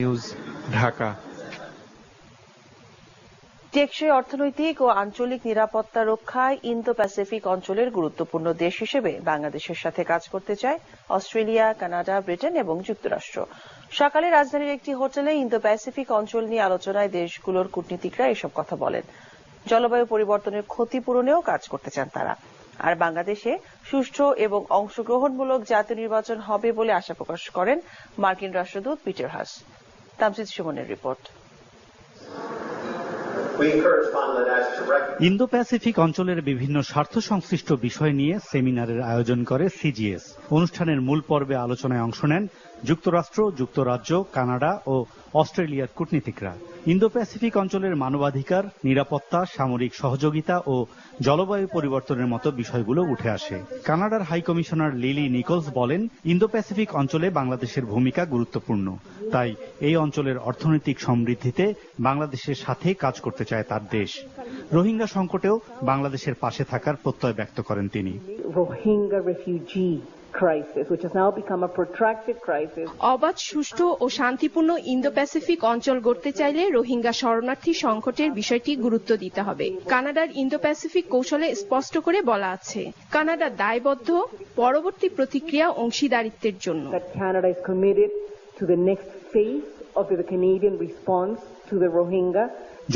News Dhaka. টেকসই অর্থনৈতিক ও আঞ্চলিক নিরাপত্তা রক্ষায় ইন্দো প্যাসিফিক অঞ্চলের গুরুত্বপূর্ণ দেশ হিসেবে বাংলাদেশের সাথে কাজ করতে চায় অস্ট্রেলিয়া, কানাডা, ব্রিটেন এবং যুক্তরাষ্ট্র। সকালে রাজধানীর একটি হোটেলে ইন্দো প্যাসিফিক অঞ্চল নিয়ে আলোচনায় দেশগুলোর কূটনীতিকরা এসব কথা বলেন। জলবায়ু পরিবর্তনের ক্ষতিপূরণেও কাজ করতে চান তারা। আর বাংলাদেশে সুষ্ঠু এবং অংশগ্রহণমূলক জাতীয় নির্বাচন হবে বলে আশা প্রকাশ করেন মার্কিন রাষ্ট্রদূত পিটার হাস। তামজিদ সুমনের রিপোর্ট। ইন্দো প্যাসিফিক অঞ্চলের বিভিন্ন স্বার্থ সংশ্লিষ্ট বিষয় নিয়ে সেমিনারের আয়োজন করে সিজিএস। অনুষ্ঠানের মূল পর্বে আলোচনায় অংশ নেন যুক্তরাষ্ট্র, যুক্তরাজ্য, কানাডা ও অস্ট্রেলিয়ার কূটনীতিকরা। ইন্দো প্যাসিফিক অঞ্চলের মানবাধিকার, নিরাপত্তা, সামরিক সহযোগিতা ও জলবায়ু পরিবর্তনের মতো বিষয়গুলো উঠে আসে। কানাডার হাই কমিশনার লিলি নিকলস বলেন, ইন্দো প্যাসিফিক অঞ্চলে বাংলাদেশের ভূমিকা গুরুত্বপূর্ণ, তাই এই অঞ্চলের অর্থনৈতিক সমৃদ্ধিতে বাংলাদেশের সাথে কাজ করতে চায় তার দেশ। রোহিঙ্গা সংকটেও বাংলাদেশের পাশে থাকার প্রত্যয় ব্যক্ত করেন তিনি। অবাধ, সুষ্ঠু ও শান্তিপূর্ণ ইন্দো প্যাসিফিক অঞ্চল গড়তে চাইলে রোহিঙ্গা শরণার্থী সংকটের বিষয়টি গুরুত্ব দিতে হবে। কানাডার ইন্দো প্যাসিফিক কৌশলে স্পষ্ট করে বলা আছে, কানাডা দায়বদ্ধ পরবর্তী প্রতিক্রিয়া অংশীদারিত্বের জন্য।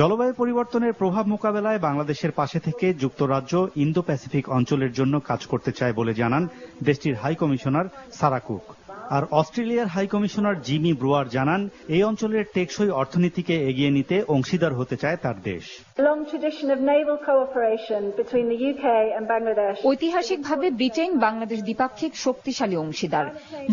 জলবায়ু পরিবর্তনের প্রভাব মোকাবেলায় বাংলাদেশের পাশে থেকে যুক্তরাজ্য ইন্দো প্যাসিফিক অঞ্চলের জন্য কাজ করতে চায় বলে জানান দেশটির হাই কমিশনার সারা কুক। আর অস্ট্রেলিয়ার হাই কমিশনার জিমি ব্রুয়ার জানান, এই অঞ্চলের টেকসই অর্থনীতিকে এগিয়ে নিতে অংশীদার হতে চায় তার দেশ। ঐতিহাসিকভাবে ব্রিটেন বাংলাদেশ দ্বিপাক্ষিক শক্তিশালী অংশীদার।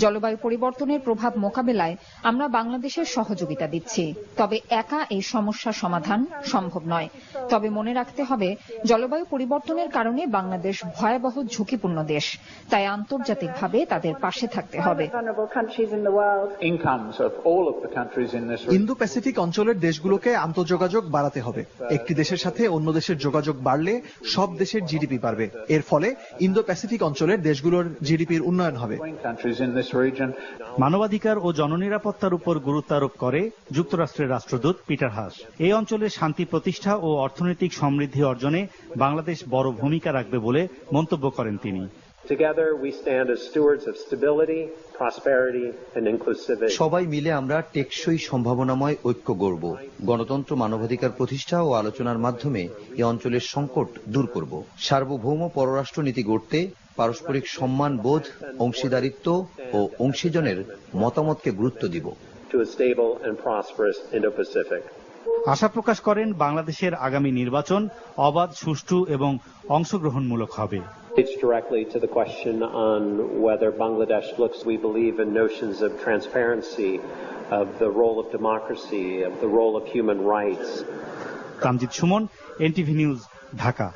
জলবায়ু পরিবর্তনের প্রভাব মোকাবেলায় আমরা বাংলাদেশের সহযোগিতা দিচ্ছি, তবে একা এই সমস্যা সমাধান সম্ভব নয়। তবে মনে রাখতে হবে, জলবায়ু পরিবর্তনের কারণে বাংলাদেশ ভয়াবহ ঝুঁকিপূর্ণ দেশ, তাই আন্তর্জাতিকভাবে তাদের পাশে থাকতে হবে। ইন্দো প্যাসিফিক অঞ্চলের দেশগুলোকে আন্তঃযোগাযোগ বাড়াতে হবে। একটি দেশের সাথে অন্য দেশের যোগাযোগ বাড়লে সব দেশের জিডিপি বাড়বে। এর ফলে ইন্দো প্যাসিফিক অঞ্চলের দেশগুলোর জিডিপির উন্নয়ন হবে। মানবাধিকার ও জননিরাপত্তার উপর গুরুত্ব আরোপ করে যুক্তরাষ্ট্রের রাষ্ট্রদূত পিটার হাস। এই অঞ্চলের শান্তি প্রতিষ্ঠা ও অর্থনৈতিক সমৃদ্ধি অর্জনে বাংলাদেশ বড় ভূমিকা রাখবে বলে মন্তব্য করেন তিনি। সবাই মিলে আমরা টেকসই সম্ভাবনাময় ঐক্য গড়ব। গণতন্ত্র, মানবাধিকার প্রতিষ্ঠা ও আলোচনার মাধ্যমে এই অঞ্চলের সংকট দূর করব। সার্বভৌম পররাষ্ট্র নীতি গড়তে পারস্পরিক সম্মান বোধ, অংশীদারিত্ব ও অংশীজনের মতামতকে গুরুত্ব দিব। আশা প্রকাশ করেন, বাংলাদেশের আগামী নির্বাচন অবাধ, সুষ্ঠু এবং অংশগ্রহণমূলক হবে। It's directly to the question on whether Bangladesh looks, we believe in notions of transparency, of the role of democracy, of the role of human rights. Tamjid Suman, NTV news, Dhaka.